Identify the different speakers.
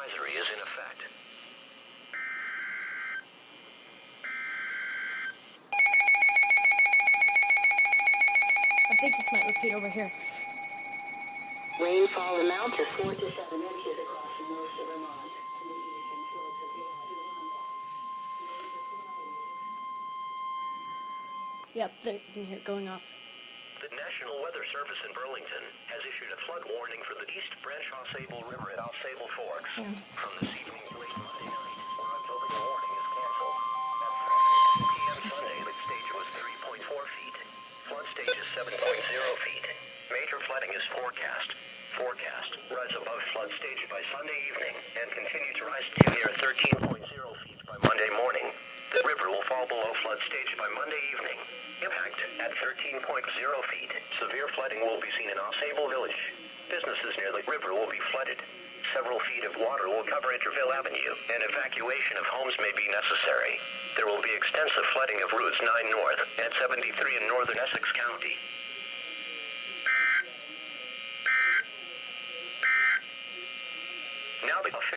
Speaker 1: advisory is in effect.
Speaker 2: I think this might repeat over here.
Speaker 3: Rainfall amount of 4 to 7 inches across most of Vermont and the eastern slopes of the Adirondack.
Speaker 2: Yep, there, you can hear it going off.
Speaker 1: The National Weather Service in Burlington has issued a flood warning for the East Branch Ausable River at Ausable Forks. From this evening to late Monday night, or until the warning is canceled. At 4 p.m. Sunday, the stage was 3.4 feet. Flood stage is 7.0 feet. Major flooding is forecast. Rise above flood stage by Sunday evening and continue to rise to near 13.0 feet by Monday morning. The river will fall below flood stage by Monday evening. Impact at 13.0 feet. Severe flooding will be seen in Ausable Village. Businesses near the river will be flooded. Several feet of water will cover Interville Avenue, and evacuation of homes may be necessary. There will be extensive flooding of routes 9 North and 73 in northern Essex County. Now the